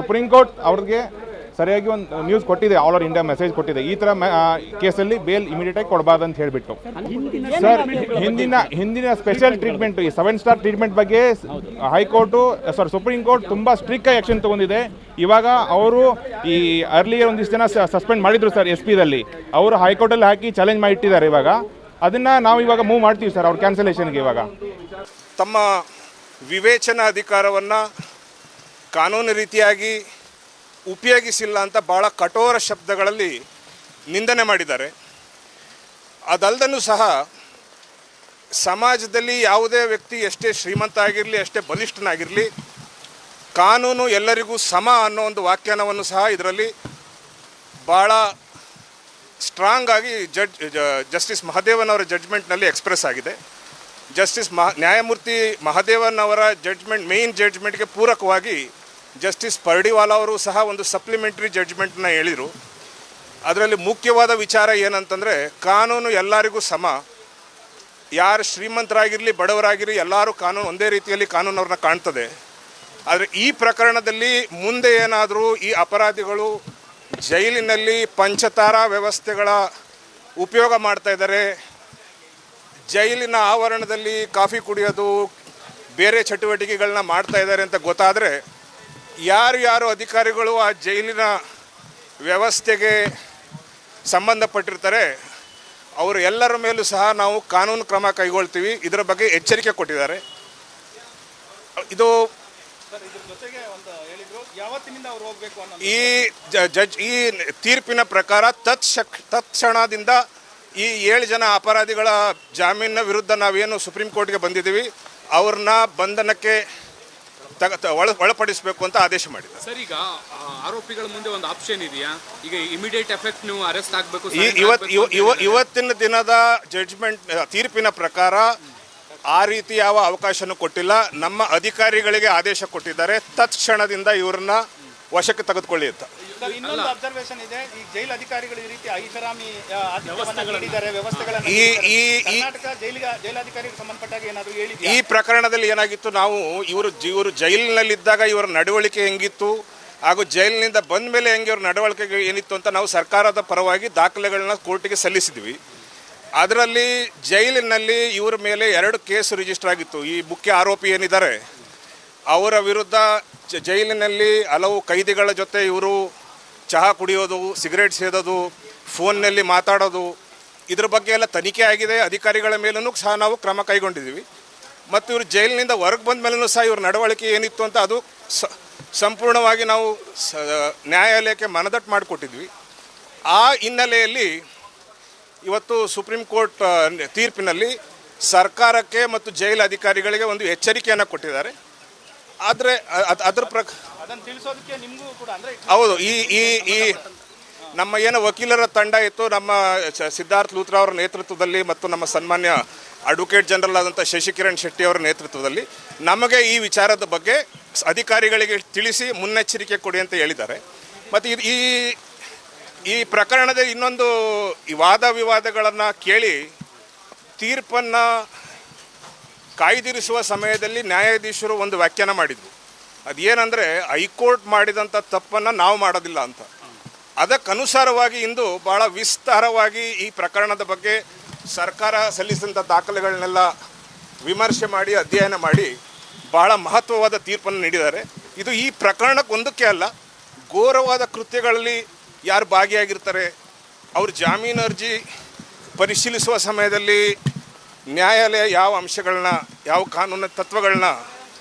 Supreme court ಅವ್ರಿಗೆ ಸರಿಯಾಗಿ ಒಂದು ನ್ಯೂಸ್ ಕೊಟ್ಟಿದೆ, ಆಲ್ ಓವರ್ ಇಂಡಿಯಾ ಮೆಸೇಜ್ ಕೊಟ್ಟಿದೆ, ಈ ಥರ ಕೇಸಲ್ಲಿ ಬೇಲ್ ಇಮಿಡಿಯೇಟ್ ಆಗಿ ಕೊಡಬಾರ್ದು ಅಂತ ಹೇಳಿಬಿಟ್ಟು. ಸರ್, ಹಿಂದಿನ ಸ್ಪೆಷಲ್ ಟ್ರೀಟ್ಮೆಂಟ್, ಈ 7 ಸ್ಟಾರ್ ಟ್ರೀಟ್ಮೆಂಟ್ ಬಗ್ಗೆ ಸುಪ್ರೀಂ ಕೋರ್ಟ್ ತುಂಬ ಸ್ಟ್ರಿಕ್ಟ್ ಆಗಿ ಆಕ್ಷನ್ ತಗೊಂಡಿದೆ. ಇವಾಗ ಅವರು ಈ ಅರ್ಲಿಯರ್ ಒಂದಿಷ್ಟು ಜನ ಸಸ್ಪೆಂಡ್ ಮಾಡಿದ್ರು ಸರ್ SP-ದಲ್ಲಿ, ಅವರು ಹೈಕೋರ್ಟಲ್ಲಿ ಹಾಕಿ ಚಾಲೆಂಜ್ ಮಾಡಿ ಇಟ್ಟಿದ್ದಾರೆ. ಇವಾಗ ಅದನ್ನು ನಾವು ಇವಾಗ ಮೂವ್ ಮಾಡ್ತೀವಿ ಸರ್ ಅವ್ರ ಕ್ಯಾನ್ಸಲೇಷನ್ಗೆ. ಇವಾಗ ತಮ್ಮ ವಿವೇಚನಾ ಅಧಿಕಾರವನ್ನು ಕಾನೂನು ರೀತಿಯಾಗಿ ಉಪಯೋಗಿಸಿಲ್ಲ ಅಂತ ಭಾಳ ಕಠೋರ ಶಬ್ದಗಳಲ್ಲಿ ನಿಂದನೆ ಮಾಡಿದ್ದಾರೆ. ಅದಲ್ಲದೂ ಸಹ ಸಮಾಜದಲ್ಲಿ ಯಾವುದೇ ವ್ಯಕ್ತಿ ಎಷ್ಟೇ ಶ್ರೀಮಂತ ಆಗಿರಲಿ, ಎಷ್ಟೇ ಬಲಿಷ್ಠನಾಗಿರಲಿ, ಕಾನೂನು ಎಲ್ಲರಿಗೂ ಸಮ ಅನ್ನೋ ಒಂದು ವ್ಯಾಖ್ಯಾನವನ್ನು ಸಹ ಇದರಲ್ಲಿ ಭಾಳ ಸ್ಟ್ರಾಂಗ್ ಆಗಿ ಜಸ್ಟಿಸ್ ಮಹದೇವನ್ ಅವರ ಜಡ್ಜ್ಮೆಂಟ್ನಲ್ಲಿ ಎಕ್ಸ್ಪ್ರೆಸ್ ಆಗಿದೆ. ನ್ಯಾಯಮೂರ್ತಿ ಮಹದೇವನ್ ಅವರ ಮೇಯ್ನ್ ಜಡ್ಜ್ಮೆಂಟ್ಗೆ ಪೂರಕವಾಗಿ ಜಸ್ಟಿಸ್ ಪರ್ಡಿವಾಲಾ ಅವರು ಸಹ ಒಂದು ಸಪ್ಲಿಮೆಂಟ್ರಿ ಜಡ್ಜ್ಮೆಂಟ್ನ ಹೇಳಿದರು. ಅದರಲ್ಲಿ ಮುಖ್ಯವಾದ ವಿಚಾರ ಏನಂತಂದರೆ, ಕಾನೂನು ಎಲ್ಲರಿಗೂ ಸಮ, ಯಾರು ಶ್ರೀಮಂತರಾಗಿರಲಿ ಬಡವರಾಗಿರಲಿ ಎಲ್ಲರೂ ಕಾನೂನು ಒಂದೇ ರೀತಿಯಲ್ಲಿ ಕಾನೂನವ್ರನ್ನ ಕಾಣ್ತದೆ. ಆದರೆ ಈ ಪ್ರಕರಣದಲ್ಲಿ ಮುಂದೆ ಏನಾದರೂ ಈ ಅಪರಾಧಿಗಳು ಜೈಲಿನಲ್ಲಿ ಪಂಚತಾರಾ ವ್ಯವಸ್ಥೆಗಳ ಉಪಯೋಗ ಮಾಡ್ತಾ ಇದ್ದಾರೆ, ಜೈಲಿನ ಆವರಣದಲ್ಲಿ ಕಾಫಿ ಕುಡಿಯೋದು, ಬೇರೆ ಚಟುವಟಿಕೆಗಳನ್ನ ಮಾಡ್ತಾ ಇದ್ದಾರೆ ಅಂತ ಗೊತ್ತಾದರೆ ಯಾರು ಅಧಿಕಾರಿಗಳು ಆ ಜೈಲಿನ ವ್ಯವಸ್ಥೆಗೆ ಸಂಬಂಧಪಟ್ಟಿರ್ತಾರೆ ಅವರು ಎಲ್ಲರ ಮೇಲೂ ಸಹ ನಾವು ಕಾನೂನು ಕ್ರಮ ಕೈಗೊಳ್ತೀವಿ, ಇದರ ಬಗ್ಗೆ ಎಚ್ಚರಿಕೆ ಕೊಟ್ಟಿದ್ದಾರೆ. ಇದು ಈ ತೀರ್ಪಿನ ಪ್ರಕಾರ ತತ್ಕ್ಷಣದಿಂದ ಈ 7 ಜನ ಅಪರಾಧಿಗಳ ಜಾಮೀನಿನ ವಿರುದ್ಧ ನಾವೇನು ಸುಪ್ರೀಂ ಕೋರ್ಟ್ಗೆ ಬಂದಿದ್ದೀವಿ ಅವ್ರನ್ನ ಬಂಧನಕ್ಕೆ ಒಳಪಡಿಸಬೇಕು ಅಂತ ಆದೇಶ ಮಾಡಿದ್ದಾರೆ. ಸರ್, ಈಗ ಆರೋಪಿಗಳ ಮುಂದೆ ಒಂದು ಆಪ್ಷನ್ ಇದೆಯಾ? ಈಗ ಇಮಿಡಿಯೇಟ್ ಎಫೆಕ್ಟ್ ನೀವು ಅರೆಸ್ಟ್ ಆಗಬೇಕು. ಇವತ್ತಿನ ದಿನದ ಜಡ್ಜ್ಮೆಂಟ್ ತೀರ್ಪಿನ ಪ್ರಕಾರ ಆ ರೀತಿ ಯಾವ ಅವಕಾಶನೂ ಕೊಟ್ಟಿಲ್ಲ. ನಮ್ಮ ಅಧಿಕಾರಿಗಳಿಗೆ ಆದೇಶ ಕೊಟ್ಟಿದ್ದಾರೆ, ತತ್ಕ್ಷಣದಿಂದ ಇವ್ರನ್ನ ವಶಕ್ಕೆ ತೆಗೆದುಕೊಳ್ಳಿ ಅಂತ. ಇನ್ನೊಂದು ಅಬ್ಸರ್ವೇಷನ್ ಇದೆ, ಈ ಜೈಲು ಅಧಿಕಾರಿಗಳು ಈ ರೀತಿ ಐಷಾರಾಮಿ ನೀಡಿದ್ದಾರೆ ವ್ಯವಸ್ಥೆಗಳನ್ನು. ಜೈಲಧಿಕಾರಿಗೆ ಸಂಬಂಧಪಟ್ಟಾಗ ಏನಾದರೂ ಹೇಳಿದೆ? ಈ ಪ್ರಕರಣದಲ್ಲಿ ಏನಾಗಿತ್ತು, ನಾವು ಇವರು ಜೈಲಿನಲ್ಲಿದ್ದಾಗ ಇವರ ನಡವಳಿಕೆ ಹೆಂಗಿತ್ತು ಹಾಗೂ ಜೈಲಿನಿಂದ ಬಂದ ಮೇಲೆ ಹೆಂಗೆ ಇವ್ರ ನಡವಳಿಕೆ ಏನಿತ್ತು ಅಂತ ನಾವು ಸರ್ಕಾರದ ಪರವಾಗಿ ದಾಖಲೆಗಳನ್ನ ಕೋರ್ಟಿಗೆ ಸಲ್ಲಿಸಿದ್ವಿ. ಅದರಲ್ಲಿ ಜೈಲಿನಲ್ಲಿ ಇವರ ಮೇಲೆ 2 ಕೇಸ್ ರಿಜಿಸ್ಟರ್ ಆಗಿತ್ತು. ಈ ಮುಖ್ಯ ಆರೋಪಿ ಏನಿದ್ದಾರೆ ಅವರ ವಿರುದ್ಧ ಜೈಲಿನಲ್ಲಿ ಹಲವು ಕೈದಿಗಳ ಜೊತೆ ಇವರು ಚಹಾ ಕುಡಿಯೋದು, ಸಿಗರೇಟ್ ಸೇದೋದು, ಫೋನ್ನಲ್ಲಿ ಮಾತಾಡೋದು, ಇದ್ರ ಬಗ್ಗೆ ಎಲ್ಲ ತನಿಖೆ ಆಗಿದೆ. ಅಧಿಕಾರಿಗಳ ಮೇಲೂ ಸಹ ನಾವು ಕ್ರಮ ಕೈಗೊಂಡಿದ್ದೀವಿ. ಮತ್ತು ಇವರು ಜೈಲಿನಿಂದ ಹೊರಗೆ ಬಂದ ಮೇಲೂ ಸಹ ಇವ್ರ ನಡವಳಿಕೆ ಏನಿತ್ತು ಅಂತ ಅದು ಸಂಪೂರ್ಣವಾಗಿ ನಾವು ನ್ಯಾಯಾಲಯಕ್ಕೆ ಮನದಟ್ಟು ಮಾಡಿಕೊಟ್ಟಿದ್ವಿ. ಆ ಹಿನ್ನೆಲೆಯಲ್ಲಿ ಇವತ್ತು ಸುಪ್ರೀಂ ಕೋರ್ಟ್ ತೀರ್ಪಿನಲ್ಲಿ ಸರ್ಕಾರಕ್ಕೆ ಮತ್ತು ಜೈಲು ಅಧಿಕಾರಿಗಳಿಗೆ ಒಂದು ಎಚ್ಚರಿಕೆಯನ್ನು ಕೊಟ್ಟಿದ್ದಾರೆ. ಆದರೆ ಅದನ್ನು ತಿಳಿಸೋದಕ್ಕೆ ನಿಮಗೂ ಕೂಡ ಹೌದು, ಈ ನಮ್ಮ ಏನು ವಕೀಲರ ತಂಡ ಇತ್ತು, ನಮ್ಮ ಸಿದ್ಧಾರ್ಥ್ ಲೂಥ್ರಾ ಅವರ ನೇತೃತ್ವದಲ್ಲಿ ಮತ್ತು ನಮ್ಮ ಸನ್ಮಾನ್ಯ ಅಡ್ವೊಕೇಟ್ ಜನರಲ್ ಆದಂಥ ಶಶಿಕಿರಣ್ ಶೆಟ್ಟಿ ಅವರ ನೇತೃತ್ವದಲ್ಲಿ ನಮಗೆ ಈ ವಿಚಾರದ ಬಗ್ಗೆ ಅಧಿಕಾರಿಗಳಿಗೆ ತಿಳಿಸಿ ಮುನ್ನೆಚ್ಚರಿಕೆ ಕೊಡಿ ಅಂತ ಹೇಳಿದ್ದಾರೆ. ಮತ್ತು ಈ ಪ್ರಕರಣದ ಇನ್ನೊಂದು ಈ ವಾದ ವಿವಾದಗಳನ್ನು ಕೇಳಿ ತೀರ್ಪನ್ನು ಕಾಯ್ದಿರಿಸುವ ಸಮಯದಲ್ಲಿ ನ್ಯಾಯಾಧೀಶರು ಒಂದು ವ್ಯಾಖ್ಯಾನ ಮಾಡಿದರು. ಅದೇನೆಂದರೆ, ಹೈಕೋರ್ಟ್ ಮಾಡಿದಂಥ ತಪ್ಪನ್ನು ನಾವು ಮಾಡೋದಿಲ್ಲ ಅಂತ. ಅದಕ್ಕನುಸಾರವಾಗಿ ಇಂದು ಭಾಳ ವಿಸ್ತಾರವಾಗಿ ಈ ಪ್ರಕರಣದ ಬಗ್ಗೆ ಸರ್ಕಾರ ಸಲ್ಲಿಸಿದಂಥ ದಾಖಲೆಗಳನ್ನೆಲ್ಲ ವಿಮರ್ಶೆ ಮಾಡಿ ಅಧ್ಯಯನ ಮಾಡಿ ಭಾಳ ಮಹತ್ವವಾದ ತೀರ್ಪನ್ನು ನೀಡಿದ್ದಾರೆ. ಇದು ಈ ಪ್ರಕರಣಕ್ಕೊಂದಕ್ಕೆ ಅಲ್ಲ, ಘೋರವಾದ ಕೃತ್ಯಗಳಲ್ಲಿ ಯಾರು ಭಾಗಿಯಾಗಿರ್ತಾರೆ ಅವ್ರ ಜಾಮೀನು ಅರ್ಜಿ ಪರಿಶೀಲಿಸುವ ಸಮಯದಲ್ಲಿ ನ್ಯಾಯಾಲಯ ಯಾವ ಅಂಶಗಳನ್ನ, ಯಾವ ಕಾನೂನು ತತ್ವಗಳನ್ನ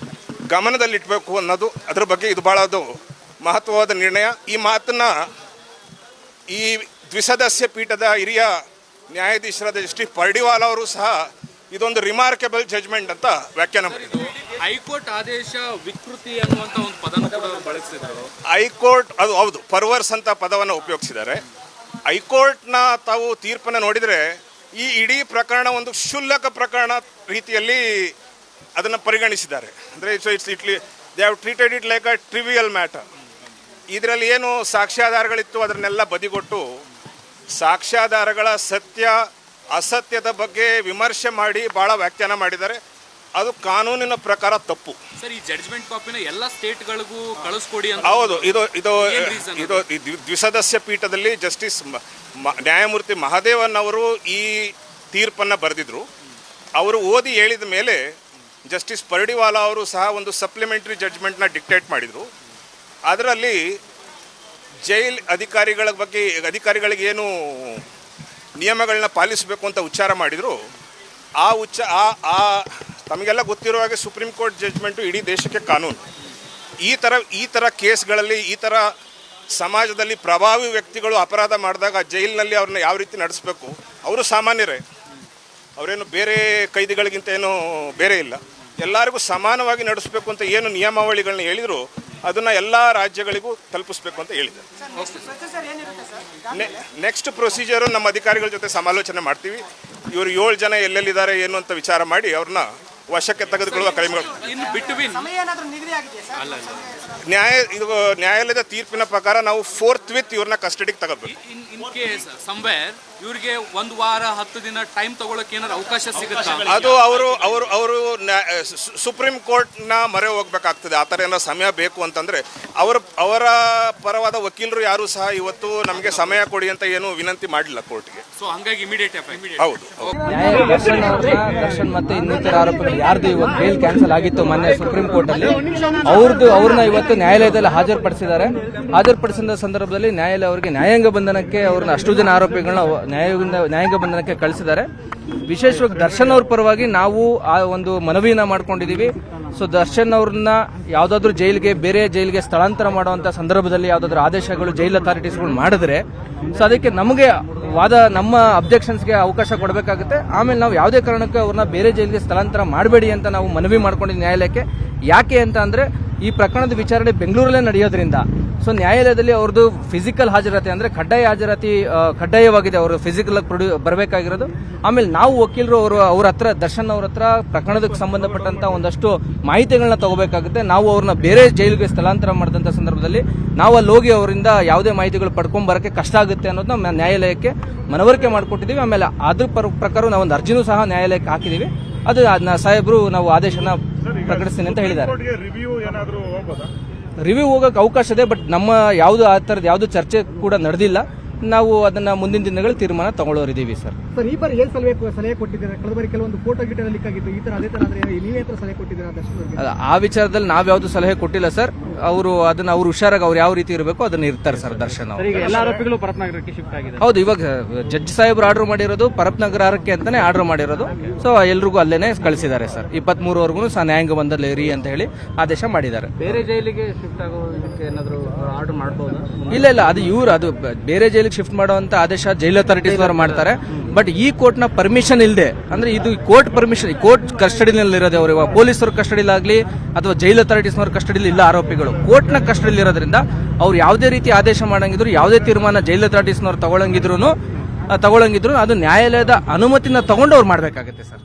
ಗಮನದಲ್ಲಿಡಬೇಕು ಅನ್ನೋದು, ಅದರ ಬಗ್ಗೆ ಇದು ಭಾಳ ಮಹತ್ವವಾದ ನಿರ್ಣಯ. ಈ ಮಾತನ್ನು ಈ ದ್ವಿಸದಸ್ಯ ಪೀಠದ ಹಿರಿಯ ನ್ಯಾಯಾಧೀಶರಾದ ಜಸ್ಟಿಸ್ ಪರ್ಡಿವಾಲಾ ಅವರು ಸಹ ಇದೊಂದು ರಿಮಾರ್ಕೆಬಲ್ ಜಜ್ಮೆಂಟ್ ಅಂತ ವ್ಯಾಖ್ಯಾನ ಮಾಡಿದರು. ಹೈಕೋರ್ಟ್ ಆದೇಶ ವಿಕೃತಿ ಅನ್ನುವಂಥ ಒಂದು ಪದವನ್ನು ಕೂಡ ಬಳಸಿದರು. ಹೈಕೋರ್ಟ್ ಅದು ಹೌದು, ಪರ್ವರ್ಸ್ ಅಂತ ಪದವನ್ನು ಉಪಯೋಗಿಸಿದ್ದಾರೆ. ಹೈಕೋರ್ಟ್ನ ತಾವು ತೀರ್ಪನ್ನು ನೋಡಿದರೆ ಈ ಇಡೀ ಪ್ರಕರಣ ಒಂದು ಕ್ಷುಲ್ಲಕ ಪ್ರಕರಣ ರೀತಿಯಲ್ಲಿ ಅದನ್ನು ಪರಿಗಣಿಸಿದ್ದಾರೆ. ಅಂದರೆ they have treated it like a trivial matter. ಇದರಲ್ಲಿ ಏನು ಸಾಕ್ಷ್ಯಾಧಾರಗಳಿತ್ತು ಅದನ್ನೆಲ್ಲ ಬದಿಗೊಟ್ಟು ಸಾಕ್ಷ್ಯಾಧಾರಗಳ ಸತ್ಯ ಅಸತ್ಯದ ಬಗ್ಗೆ ವಿಮರ್ಶೆ ಮಾಡಿ ಭಾಳ ವ್ಯಾಖ್ಯಾನ ಮಾಡಿದ್ದಾರೆ. ಅದು ಕಾನೂನಿನ ಪ್ರಕಾರ ತಪ್ಪು. ಸರ್, ಈ ಜಡ್ಜ್ಮೆಂಟ್ ಕಾಪಿನ ಎಲ್ಲ ಸ್ಟೇಟ್ಗಳಿಗೂ ಕಳಿಸ್ಕೊಡಿ ಅಂತ. ಹೌದು, ಇದು ಇದು ಏನ್ reason ಇದು ದ್ವಿಸದಸ್ಯ ಪೀಠದಲ್ಲಿ ಜಸ್ಟಿಸ್ ನ್ಯಾಯಮೂರ್ತಿ ಮಹದೇವನ್ ಅವರು ಈ ತೀರ್ಪನ್ನು ಬರೆದಿದ್ರು. ಅವರು ಓದಿ ಹೇಳಿದ ಮೇಲೆ ಜಸ್ಟಿಸ್ ಪರ್ಡಿವಾಲಾ ಅವರು ಸಹ ಒಂದು ಸಪ್ಲಿಮೆಂಟ್ರಿ ಜಡ್ಜ್ಮೆಂಟ್ನ ಡಿಕ್ಟೇಟ್ ಮಾಡಿದರು. ಅದರಲ್ಲಿ ಜೈಲ್ ಅಧಿಕಾರಿಗಳಿಗೆ ಏನು ನಿಯಮಗಳನ್ನ ಪಾಲಿಸಬೇಕು ಅಂತ ಉಚ್ಚಾರ ಮಾಡಿದರು. ತಮಗೆಲ್ಲ ಗೊತ್ತಿರುವ ಹಾಗೆ ಸುಪ್ರೀಂ ಕೋರ್ಟ್ ಜಡ್ಜ್ಮೆಂಟು ಇಡೀ ದೇಶಕ್ಕೆ ಕಾನೂನು. ಈ ಥರ ಕೇಸ್ಗಳಲ್ಲಿ ಈ ಥರ ಸಮಾಜದಲ್ಲಿ ಪ್ರಭಾವಿ ವ್ಯಕ್ತಿಗಳು ಅಪರಾಧ ಮಾಡಿದಾಗ ಜೈಲಿನಲ್ಲಿ ಅವ್ರನ್ನ ಯಾವ ರೀತಿ ನಡೆಸಬೇಕು, ಅವರು ಸಾಮಾನ್ಯರೇ, ಅವರೇನು ಬೇರೆ ಕೈದಿಗಳಿಗಿಂತ ಏನು ಬೇರೆ ಇಲ್ಲ, ಎಲ್ಲರಿಗೂ ಸಮಾನವಾಗಿ ನಡೆಸಬೇಕು ಅಂತ ಏನು ನಿಯಮಾವಳಿಗಳನ್ನ ಹೇಳಿದ್ರು ಅದನ್ನು ಎಲ್ಲ ರಾಜ್ಯಗಳಿಗೂ ತಲುಪಿಸ್ಬೇಕು ಅಂತ ಹೇಳಿದ್ದಾರೆ. ನೆಕ್ಸ್ಟ್ ಪ್ರೊಸೀಜರು ನಮ್ಮ ಅಧಿಕಾರಿಗಳ ಜೊತೆ ಸಮಾಲೋಚನೆ ಮಾಡ್ತೀವಿ. ಇವರು 7 ಜನ ಎಲ್ಲೆಲ್ಲಿದ್ದಾರೆ ಏನು ಅಂತ ವಿಚಾರ ಮಾಡಿ ಅವ್ರನ್ನ ವಶಕ್ಕೆ ತೆಗೆದುಕೊಳ್ಳುವ ಕ್ರಮಗಳು. ನ್ಯಾಯಾಲಯದ ತೀರ್ಪಿನ ಪ್ರಕಾರ ನಾವು ಫೋರ್ತ್ವಿತ್ ಇವ್ರನ್ನ ಕಸ್ಟಡಿಗೆ ತಗೋಬೇಕು. ಇನ್ ಕೇಸ್ ಸಮ್ವೇರ್ ಇವ್ರಿಗೆ 1 ವಾರ 10 ದಿನ ಟೈಮ್ ತಗೊಳಕ್ಕೆ ಏನಾದ್ರು ಅವಕಾಶ ಸಿಗುತ್ತಾ? ಅದು ಅವರು ಸುಪ್ರೀಂ ಕೋರ್ಟ್ನ ಮೊರೆ ಹೋಗ್ಬೇಕಾಗ್ತದೆ. ಆ ಥರ ಏನಾದ್ರು ಸಮಯ ಬೇಕು ಅಂತಂದರೆ ಅವರ ಪರವಾದ ವಕೀಲರು ಯಾರು ಸಹ ಇವತ್ತು ನಮಗೆ ಸಮಯ ಕೊಡಿ ಅಂತ ಏನು ವಿನಂತಿ ಮಾಡಲಿಲ್ಲ ಕೋರ್ಟ್ಗೆ. ಸೊ ಹಂಗಾಗಿ ಇಮಿಡಿಯೇಟ್ ಹೌದು. ದರ್ಶನ್ ಮತ್ತೆ ಇನ್ನಿತರ ಆರೋಪಿಗಳು ಯಾರ್ದು ಇವತ್ತು ಬೇಲ್ ಕ್ಯಾನ್ಸಲ್ ಆಗಿತ್ತು ಮೊನ್ನೆ ಸುಪ್ರೀಂ ಕೋರ್ಟ್ ಅಲ್ಲಿ, ಅವ್ರನ್ನ ಇವತ್ತು ನ್ಯಾಯಾಲಯದಲ್ಲಿ ಹಾಜರುಪಡಿಸಿದ ಸಂದರ್ಭದಲ್ಲಿ ನ್ಯಾಯಾಲಯ ಅವರಿಗೆ ನ್ಯಾಯಾಂಗ ಬಂಧನಕ್ಕೆ ಅವ್ರನ್ನ ಅಷ್ಟು ಜನ ಆರೋಪಿಗಳನ್ನ ನ್ಯಾಯಾಂಗ ಬಂಧನಕ್ಕೆ ಕಳಿಸಿದ್ದಾರೆ. ವಿಶೇಷವಾಗಿ ದರ್ಶನ್ ಅವ್ರ ಪರವಾಗಿ ನಾವು ಆ ಒಂದು ಮನವಿಯನ್ನ ಮಾಡ್ಕೊಂಡಿದೀವಿ. ಸೊ ದರ್ಶನ್ ಅವ್ರನ್ನ ಯಾವ್ದಾದ್ರು ಬೇರೆ ಜೈಲಿಗೆ ಸ್ಥಳಾಂತರ ಮಾಡುವಂತ ಸಂದರ್ಭದಲ್ಲಿ ಯಾವ್ದಾದ್ರು ಆದೇಶಗಳು ಜೈಲ್ ಅಥಾರಿಟೀಸ್ಗಳು ಮಾಡಿದ್ರೆ ಸೊ ಅದಕ್ಕೆ ನಮಗೆ ನಮ್ಮ ಅಬ್ಜೆಕ್ಷನ್ಸ್ಗೆ ಅವಕಾಶ ಕೊಡಬೇಕಾಗುತ್ತೆ. ಆಮೇಲೆ ನಾವು ಯಾವುದೇ ಕಾರಣಕ್ಕೂ ಅವ್ರನ್ನ ಬೇರೆ ಜೈಲಿಗೆ ಸ್ಥಳಾಂತರ ಮಾಡಬೇಡಿ ಅಂತ ನಾವು ಮನವಿ ಮಾಡ್ಕೊಂಡಿದ್ದೀವಿ ನ್ಯಾಯಾಲಯಕ್ಕೆ. ಯಾಕೆ ಅಂತ ಅಂದ್ರೆ ಈ ಪ್ರಕರಣದ ವಿಚಾರಣೆ ಬೆಂಗಳೂರಲ್ಲೇ ನಡೆಯೋದ್ರಿಂದ ಸೊ ನ್ಯಾಯಾಲಯದಲ್ಲಿ ಅವ್ರದ್ದು ಫಿಸಿಕಲ್ ಹಾಜರಾತಿ ಅಂದ್ರೆ ಕಡ್ಡಾಯ ಹಾಜರಾತಿ ಕಡ್ಡಾಯವಾಗಿದೆ. ಅವರು ಫಿಸಿಕಲ್ ಬರಬೇಕಾಗಿರೋದು. ಆಮೇಲೆ ನಾವು ವಕೀಲರು ಅವ್ರ ಹತ್ರ ದರ್ಶನ್ ಅವ್ರ ಹತ್ರ ಪ್ರಕರಣಕ್ಕೆ ಸಂಬಂಧಪಟ್ಟಂತ ಒಂದಷ್ಟು ಮಾಹಿತಿಗಳನ್ನ ತಗೋಬೇಕಾಗುತ್ತೆ. ನಾವು ಅವ್ರನ್ನ ಬೇರೆ ಜೈಲಿಗೆ ಸ್ಥಳಾಂತರ ಮಾಡಿದಂತ ಸಂದರ್ಭದಲ್ಲಿ ನಾವು ಅಲ್ಲಿ ಹೋಗಿ ಅವರಿಂದ ಯಾವುದೇ ಮಾಹಿತಿಗಳು ಪಡ್ಕೊಂಡ್ ಬರಕ್ಕೆ ಕಷ್ಟ ಆಗುತ್ತೆ ಅನ್ನೋದನ್ನ ನ್ಯಾಯಾಲಯಕ್ಕೆ ಮನವರಿಕೆ ಮಾಡಿಕೊಟ್ಟಿದ್ದೀವಿ. ಆಮೇಲೆ ಅದ್ರ ಪ್ರಕಾರ ನಾವು ಒಂದು ಅರ್ಜಿನೂ ಸಹ ನ್ಯಾಯಾಲಯಕ್ಕೆ ಹಾಕಿದೀವಿ. ಅದು ಸಾಹೇಬರು ನಾವು ಆದೇಶನ ಪ್ರಕಟಿಸ್ತೀನಿ ಅಂತ ಹೇಳಿದ್ದಾರೆ. ರಿವ್ಯೂ ಹೋಗಕ್ಕೆ ಅವಕಾಶ ಇದೆ, ಬಟ್ ನಮ್ಮ ಆ ಥರದ್ದು ಯಾವುದು ಚರ್ಚೆ ಕೂಡ ನಡೆದಿಲ್ಲ. ನಾವು ಅದನ್ನ ಮುಂದಿನ ದಿನಗಳು ತೀರ್ಮಾನ ತಗೊಳ್ಳೋರಿದ್ದೀವಿ ಸರ್. ಈ ಬಾರಿ ಏನ್ ಸಲಹೆ ಕೊಟ್ಟಿದ್ದಾರೆ? ಕಳೆದ ಬಾರಿ ಕೆಲವೊಂದು ಫೋಟೋ ಗಿಟೋ ಲೀಕ್ ಆಗಿತ್ತು, ಈ ತರ ಅದೇ ತರ ಆದ್ರೆ ನೀವೇ ಸಲಹೆ ಕೊಟ್ಟಿದ್ದೀರಾ ದರ್ಶನ್? ಆ ವಿಚಾರದಲ್ಲಿ ನಾವ್ಯಾವುದು ಸಲಹೆ ಕೊಟ್ಟಿಲ್ಲ ಸರ್. ಅವ್ರು ಹುಷಾರಾಗಿ ಅವ್ರು ಯಾವ ರೀತಿ ಇರಬೇಕು ಅದನ್ನ ಇರ್ತಾರೆ ಸರ್ ದರ್ಶನ್ ಅವರು. ಎಲ್ಲ ಆರೋಪಿಗಳು ಪರಪ್ನಗರಕ್ಕೆ ಶಿಫ್ಟ್ ಆಗಿದೆ. ಹೌದು, ಇವಾಗ ಜಡ್ಜ್ ಸಾಹೇಬ್ರು ಆರ್ಡರ್ ಮಾಡಿರೋದು ಪರಪ್ನಗರಕ್ಕೆ ಅಂತಾನೆ ಆರ್ಡರ್ ಮಾಡಿರೋದು. ಸೊ ಎಲ್ರಿಗೂ ಅಲ್ಲೇನೆ ಕಳಿಸಿದ್ದಾರೆ ಸರ್. 23ವರೆಗೂ ಸಹ ನ್ಯಾಯಾಂಗ ಬಂದಲ್ಲಿ ಇರಿ ಅಂತ ಹೇಳಿ ಆದೇಶ ಮಾಡಿದ್ದಾರೆ. ಬೇರೆ ಜೈಲಿಗೆ ಶಿಫ್ಟ್ ಆಗೋದಕ್ಕೆ ಏನಾದ್ರು ಆರ್ಡರ್ ಮಾಡಬಹುದು? ಇಲ್ಲ, ಅದು ಬೇರೆ ಜೈಲಿಗೆ ಶಿಫ್ಟ್ ಮಾಡುವಂತ ಆದೇಶ ಜೈಲ್ ಅಥಾರಿಟೀಸ್ ಅವರು ಮಾಡ್ತಾರೆ. ಬಟ್ ಈ ಕೋರ್ಟ್ ನ ಪರ್ಮಿಷನ್ ಇಲ್ಲದೆ, ಅಂದ್ರೆ ಇದು ಕೋರ್ಟ್ ಪರ್ಮಿಷನ್, ಕೋರ್ಟ್ ಕಸ್ಟಡಿನಲ್ಲಿ ಇರೋದೇ ಅವರು. ಪೊಲೀಸರ ಕಸ್ಟಡಿಲಾಗ್ಲಿ ಅಥವಾ ಜೈಲ್ ಅಥಾರಿಟೀಸ್ನವ್ರ ಕಸ್ಟಡಿಲಿ ಇಲ್ಲ ಆರೋಪಿಗಳು, ಕೋರ್ಟ್ ನ ಕಸ್ಟಡಿಲಿ ಇರೋದ್ರಿಂದ ಅವ್ರು ಯಾವುದೇ ರೀತಿ ಆದೇಶ ಮಾಡಂಗಿದ್ರು, ಯಾವುದೇ ತೀರ್ಮಾನ ಜೈಲ್ ಅಥಾರಿಟೀಸ್ನವ್ರು ತಗೊಳಂಗಿದ್ರು ಅದು ನ್ಯಾಯಾಲಯದ ಅನುಮತಿನ ತಗೊಂಡು ಅವ್ರು ಮಾಡ್ಬೇಕಾಗುತ್ತೆ ಸರ್.